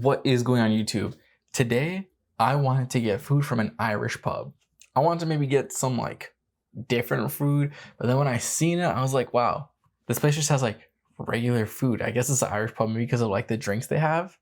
What is going on YouTube? Today, I wanted to get food from an Irish pub. I wanted to maybe get some like different food, but then when I seen it, I was like, wow, this place just has like regular food. I guess it's an Irish pub maybe because of like the drinks they have.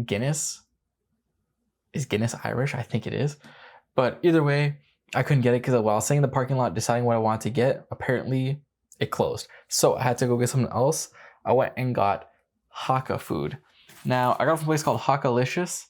Guinness. Is Guinness Irish? I think it is. But either way, I couldn't get it because while I was sitting in the parking lot deciding what I wanted to get, apparently it closed. So I had to go get something else. I went and got Hakka food. Now, I got it from a place called Hakkalicious,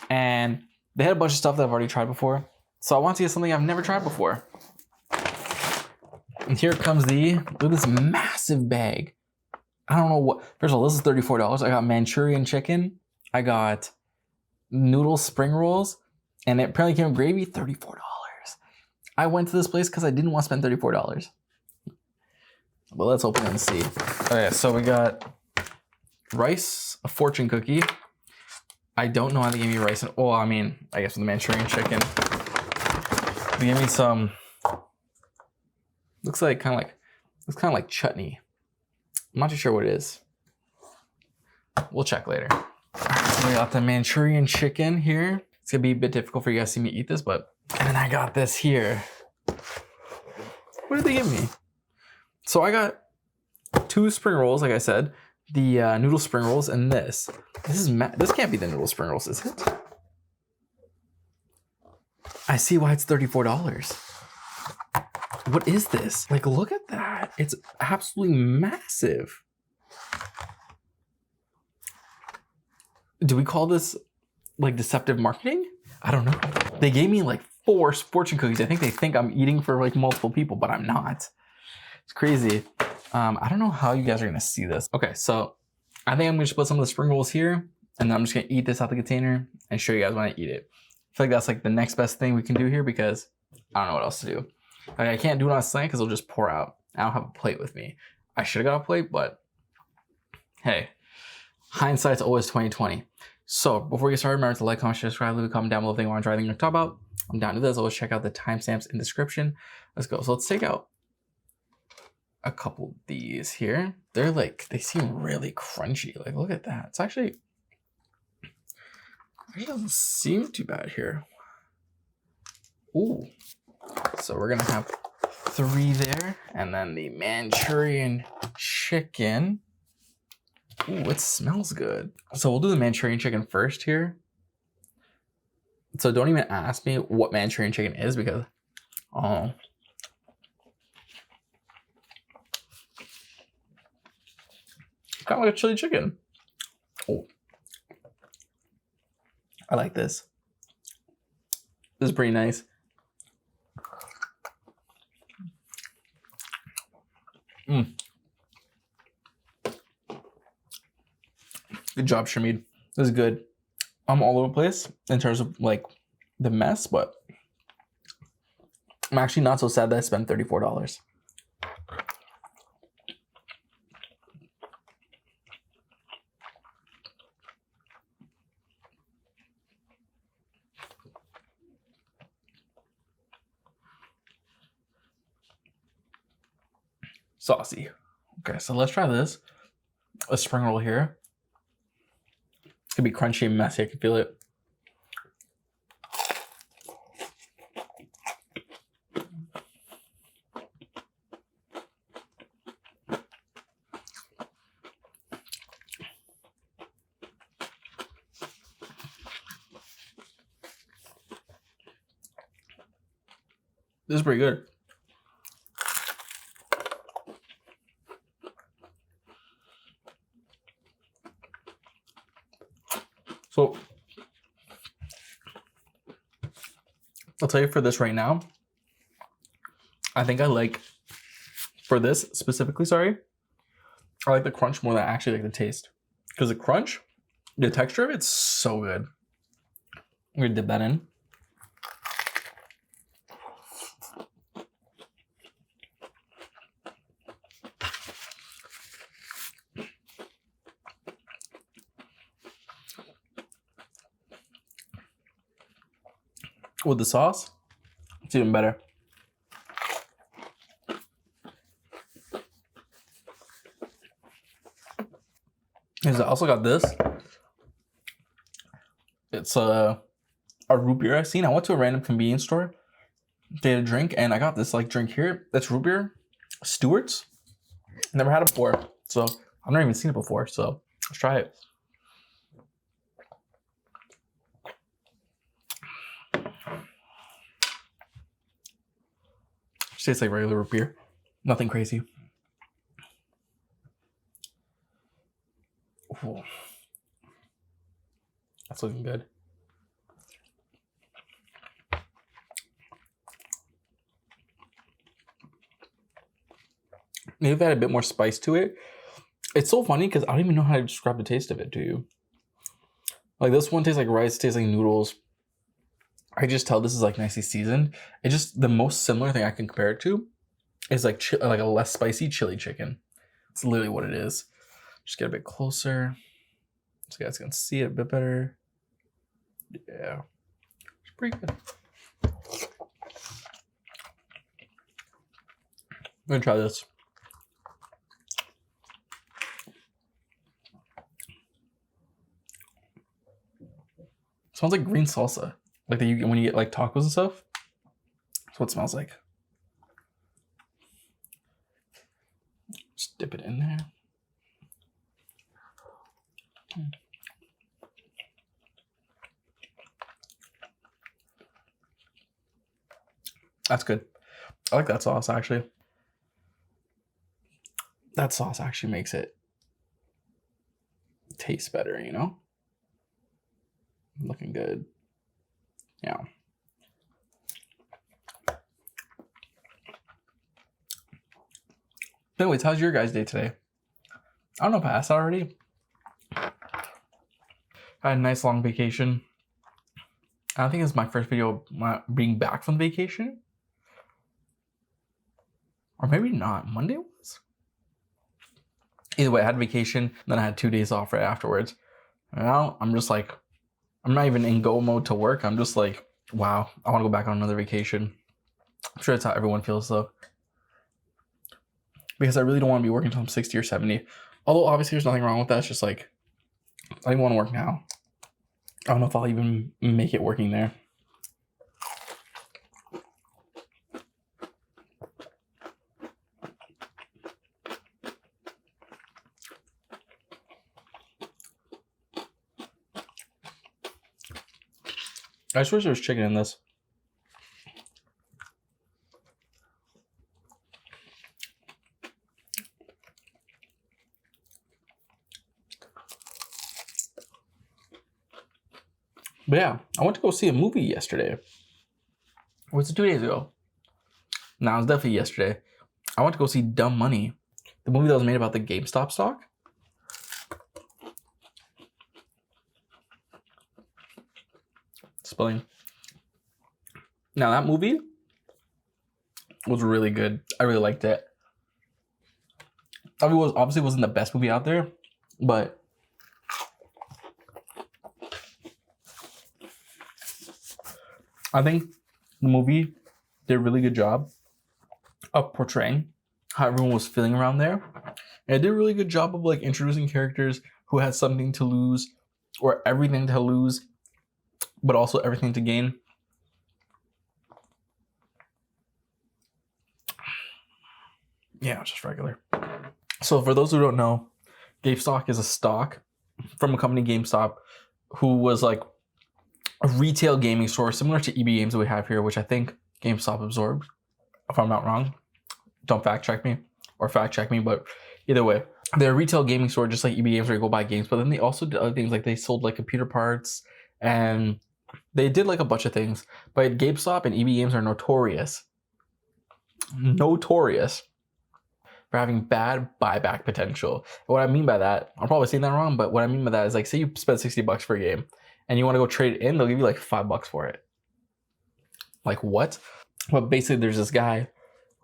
and they had a bunch of stuff that I've already tried before. So I want to get something I've never tried before. And here comes look at this massive bag. I don't know what, first of all, this is $34. I got Manchurian chicken. I got noodle spring rolls, and it apparently came with gravy, $34. I went to this place because I didn't want to spend $34. But let's open it and see. Okay, so we got rice, a fortune cookie. I don't know how they gave me rice and I guess with the Manchurian chicken. They gave me some. Looks kind of like chutney. I'm not too sure what it is. We'll check later. So we got the Manchurian chicken here. It's gonna be a bit difficult for you guys to see me eat this, and then I got this here. What did they give me? So I got 2 spring rolls, like I said, the noodle spring rolls, and this. This can't be the noodle spring rolls, is it? I see why it's $34. What is this? Like, look at that. It's absolutely massive. Do we call this like deceptive marketing? I don't know. They gave me like 4 fortune cookies. I think they think I'm eating for like multiple people, but I'm not. It's crazy. I don't know how you guys are gonna see this. Okay, so I think I'm gonna just put some of the spring rolls here, and then I'm just gonna eat this out the container and show you guys when I eat it. I feel like that's like the next best thing we can do here because I don't know what else to do. Like, I can't do it on a slant because it'll just pour out. I don't have a plate with me. I should have got a plate, but hey, hindsight's always 2020. So before we get started, remember to like, comment, share, subscribe, leave a comment down below if you want to try anything to talk about. I'm down to this. Always check out the timestamps in the description. Let's go. So let's take out a couple of these here. They seem really crunchy. Like, look at that. It actually doesn't seem too bad here. Ooh. So we're gonna have 3 there, and then the Manchurian chicken. Ooh, it smells good. So we'll do the Manchurian chicken first here. So don't even ask me what Manchurian chicken is because, kind of like a chili chicken. Oh, I like this. This is pretty nice. Good job, Shamid. This is good. I'm all over the place in terms of like the mess, but I'm actually not so sad that I spent $34. Saucy. Okay, so let's try this. A spring roll here. It's gonna be crunchy and messy. I can feel it. This is pretty good. So I'll tell you for this right now, I think I like, for this specifically, I like the crunch more than I actually like the taste. Because the crunch, the texture of it's so good. I'm gonna dip that in. With the sauce, it's even better. Because I also got this. It's a root beer I've seen. I went to a random convenience store to get a drink, and I got this like drink here. That's root beer, Stewart's. Never had it before, so I've never even seen it before. So let's try it. It tastes like regular root beer, nothing crazy. Ooh. That's looking good. Maybe if I had a bit more spice to it. It's so funny because I don't even know how to describe the taste of it to you. Like this one tastes like rice, tastes like noodles. I just tell this is like nicely seasoned. It's just the most similar thing I can compare it to is like a less spicy chili chicken. It's literally what it is. Just get a bit closer so you guys can see it a bit better. Yeah, it's pretty good. I'm gonna try this. Smells like green salsa, like that you get when you get like tacos and stuff. That's what it smells like. Just dip it in there. That's good. I like that sauce actually. That sauce actually makes it taste better, you know? Looking good. Yeah. Anyways, how's your guys' day today? I don't know if I asked already. I had a nice long vacation. I think it's my first video being back from vacation. Or maybe not. Monday was? Either way, I had vacation, then I had 2 days off right afterwards. And now I'm just like, I'm not even in go mode to work. I'm just like, wow, I want to go back on another vacation. I'm sure that's how everyone feels though. Because I really don't want to be working until I'm 60 or 70. Although obviously there's nothing wrong with that. It's just like, I don't want to work now. I don't know if I'll even make it working there. I just wish there was chicken in this. But yeah, I went to go see a movie yesterday. Was it 2 days ago? No, it was definitely yesterday. I went to go see Dumb Money, the movie that was made about the GameStop stock. Spelling. Now that movie was really good. I really liked it. I mean, it obviously wasn't the best movie out there, but I think the movie did a really good job of portraying how everyone was feeling around there. And it did a really good job of like introducing characters who had something to lose or everything to lose, but also everything to gain. Yeah, it's just regular. So for those who don't know, GameStop is a stock from a company, GameStop, who was like a retail gaming store similar to EB Games that we have here, which I think GameStop absorbed, if I'm not wrong. Don't fact check me or fact check me, but either way, they're a retail gaming store just like EB Games where you go buy games, but then they also did other things like they sold like computer parts and they did like a bunch of things. But GameStop and EB Games are notorious for having bad buyback potential. And what I mean by that, I'm probably saying that wrong, but what I mean by that is like, say you spend $60 for a game and you want to go trade it in, they'll give you like $5 for it. Like what? But basically there's this guy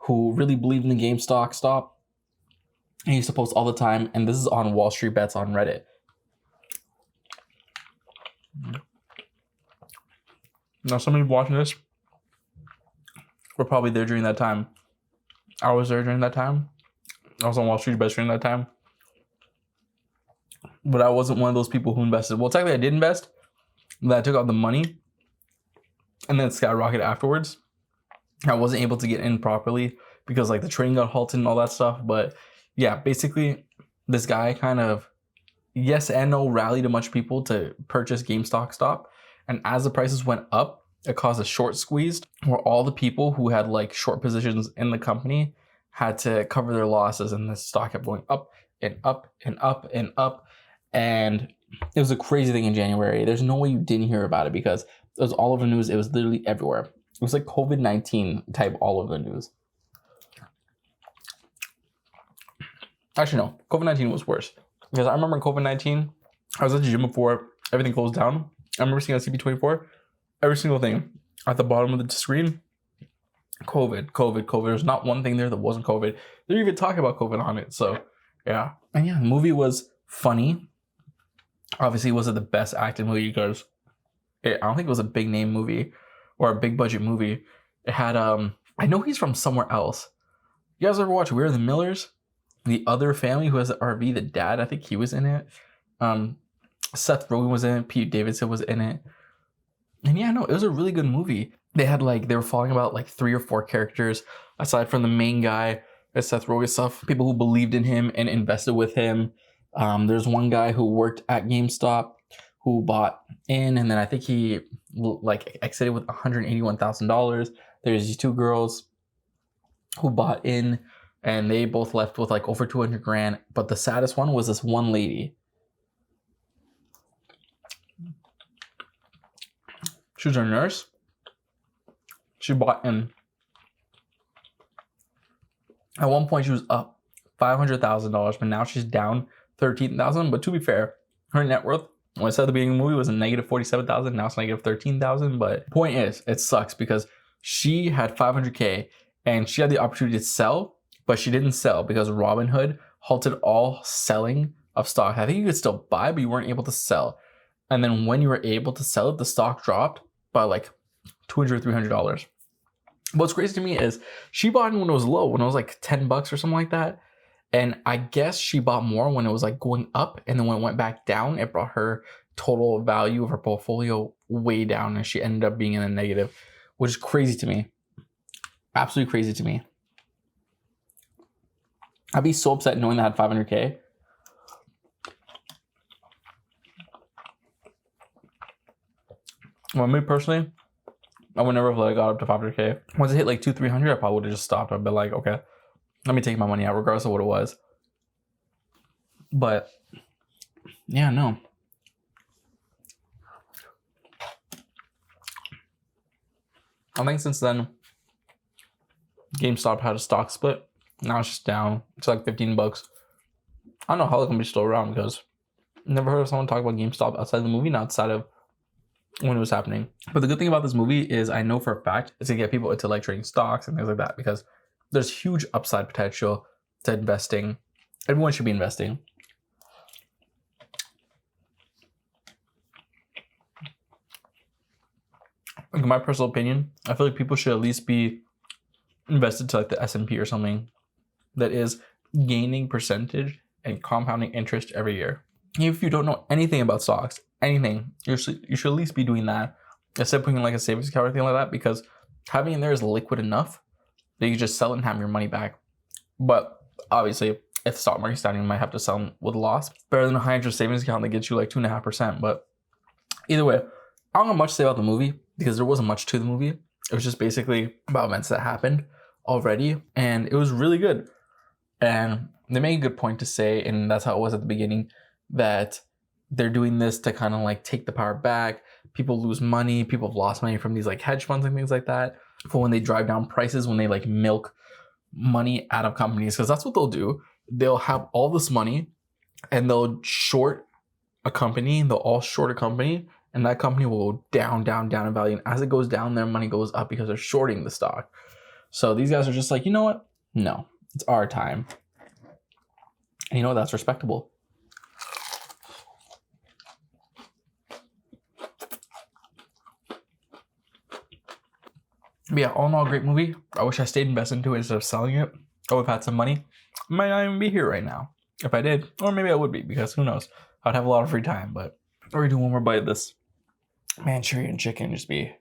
who really believed in the GameStop stock and he used to post all the time, and this is on Wall Street Bets on Reddit. Now somebody watching this, we're probably there during that time. I was there during that time. I was on Wall Street Bets during that time. But I wasn't one of those people who invested. Well, technically I did invest, that I took out the money and then it skyrocketed afterwards. I wasn't able to get in properly because like the train got halted and all that stuff. But yeah, basically this guy kind of yes and no rallied a bunch of people to purchase GameStop stock. And as the prices went up, it caused a short squeeze where all the people who had like short positions in the company had to cover their losses, and the stock kept going up and up and up and up. And it was a crazy thing in January. There's no way you didn't hear about it because it was all over the news. It was literally everywhere. It was like COVID-19 type all over the news. Actually, no. COVID-19 was worse. Because I remember in COVID-19, I was at the gym before everything closed down. I remember seeing on CP24, every single thing at the bottom of the screen, COVID. There's not one thing there that wasn't COVID. They're even talking about COVID on it. So, yeah. And yeah, the movie was funny. Obviously, it wasn't the best acted movie because I don't think it was a big name movie or a big budget movie. It had, I know he's from somewhere else. You guys ever watch We're the Millers? The other family who has the RV, the dad, I think he was in it. Seth Rogen was in it. Pete Davidson was in it. And yeah, no, it was a really good movie. They were following about like 3 or 4 characters aside from the main guy, Seth Rogen stuff. People who believed in him and invested with him. There's one guy who worked at GameStop who bought in, and then I think he like exited with $181,000. There's these 2 girls who bought in, and they both left with like over 200 grand. But the saddest one was this one lady. She was a nurse. She bought in. At one point, she was up $500,000, but now she's down $13,000. But to be fair, her net worth, when I said at the beginning of the movie, was a negative $47,000. Now it's negative $13,000. But point is, it sucks because she had $500K and she had the opportunity to sell, but she didn't sell because Robinhood halted all selling of stock. I think you could still buy, but you weren't able to sell. And then when you were able to sell it, the stock dropped by like $200 or $300. What's crazy to me is she bought in when it was low, when it was like $10 or something like that. And I guess she bought more when it was like going up, and then when it went back down, it brought her total value of her portfolio way down, and she ended up being in a negative, which is crazy to me. Absolutely crazy to me. I'd be so upset knowing that I had $500K. Well, me personally, I would never have let it got up to $500K. Once it hit like $200-300, I probably would have just stopped. I'd be like, okay, let me take my money out regardless of what it was. But yeah, no. I think since then, GameStop had a stock split. Now it's just down. It's like $15. I don't know how the company's still around because I never heard of someone talk about GameStop outside the movie, not outside of when it was happening. But the good thing about this movie is I know for a fact it's gonna get people into like trading stocks and things like that because there's huge upside potential to investing. Everyone should be investing. In my personal opinion, I feel like people should at least be invested to like the S&P or something that is gaining percentage and compounding interest every year. If you don't know anything about stocks, anything, you should at least be doing that instead of putting in like a savings account or anything like that, because having it in there is liquid enough that you just sell it and have your money back. But obviously, if the stock market's down, you might have to sell them with a loss. Better than a high interest savings account that gets you like 2.5%. But either way, I don't have much to say about the movie because there wasn't much to the movie. It was just basically about events that happened already, and it was really good. And they made a good point to say, and that's how it was at the beginning, that they're doing this to kind of like take the power back. People lose money. People have lost money from these like hedge funds and things like that for when they drive down prices, when they like milk money out of companies, because that's what they'll do. They'll have all this money and they'll short a company. They'll all short a company, and that company will go down in value. And as it goes down, their money goes up because they're shorting the stock. So these guys are just like, you know what? No, it's our time. And you know what? That's respectable. But yeah, all in all, great movie. I wish I stayed invested into it instead of selling it. I would have had some money. I might not even be here right now if I did. Or maybe I would be, because who knows? I'd have a lot of free time. But we're going to do one more bite of this Manchurian chicken just be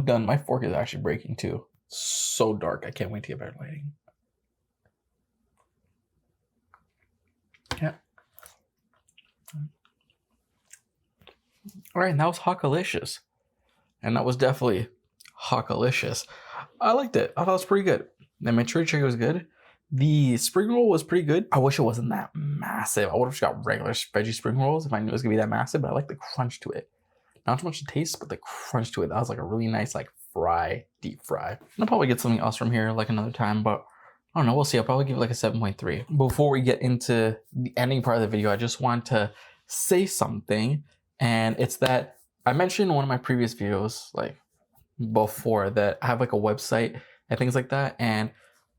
done. My fork is actually breaking too. So dark. I can't wait to get better lighting. Yeah. All right, and that was Hakkalicious. And that was definitely Hakkalicious. I liked it. I thought it was pretty good. The Manchurian chicken was good. The spring roll was pretty good. I wish it wasn't that massive. I would have just got regular veggie spring rolls if I knew it was gonna be that massive, but I like the crunch to it. Not too much the taste, but the crunch to it. That was like a really nice like fry, deep fry. I'll probably get something else from here like another time, but I don't know. We'll see. I'll probably give it like a 7.3. Before we get into the ending part of the video, I just want to say something, and it's that I mentioned in one of my previous videos, like before, that I have like a website and things like that, and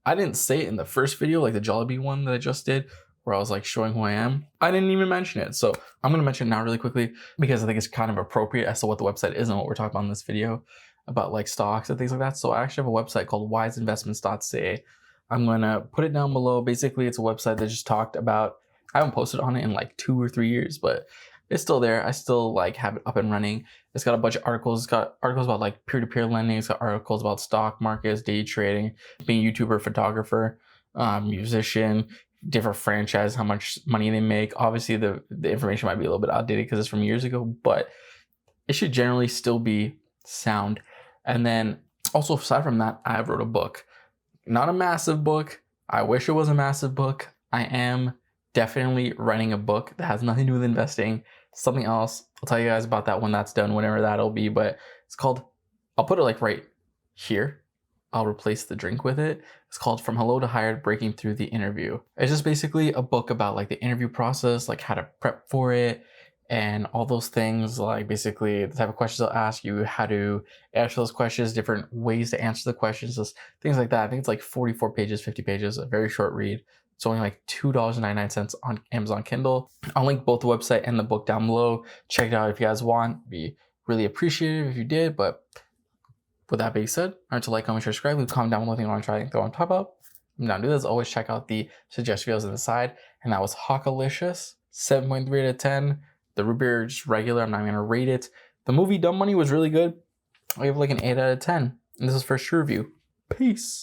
I didn't say it in the first video, like the Jollibee one that I just did, where I was like showing who I am. I didn't even mention it. So I'm gonna mention it now really quickly because I think it's kind of appropriate as to what the website is and what we're talking about in this video about like stocks and things like that. So I actually have a website called wiseinvestments.ca. I'm gonna put it down below. Basically, it's a website that just talked about, I haven't posted on it in like 2 or 3 years, but it's still there. I still like have it up and running. It's got a bunch of articles. It's got articles about like peer-to-peer lending. It's got articles about stock markets, day trading, being a YouTuber, photographer, musician, different franchise, how much money they make. Obviously, the information might be a little bit outdated because it's from years ago, but it should generally still be sound. And then also aside from that, I wrote a book. Not a massive book. I wish it was a massive book. I am definitely writing a book that has nothing to do with investing. Something else. I'll tell you guys about that when that's done, whenever that'll be. But it's called, I'll put it like right here. I'll replace the drink with it. It's called From Hello to Hired, Breaking Through the Interview. It's just basically a book about like the interview process, like how to prep for it, and all those things, like basically the type of questions they'll ask you, how to answer those questions, different ways to answer the questions, those things like that. I think it's like 44 pages, 50 pages, a very short read. It's only like $2.99 on Amazon Kindle. I'll link both the website and the book down below. Check it out if you guys want. It'd be really appreciative if you did. But with that being said, remember to like, comment, share, subscribe, leave a comment down below if you want to try and go on top about. Now do this, always check out the suggested videos on the side. And that was Hakkalicious, 7.3 out of 10. The root beer just regular. I'm not gonna rate it. The movie Dumb Money was really good. I give like an 8 out of 10. And this is first review. Peace.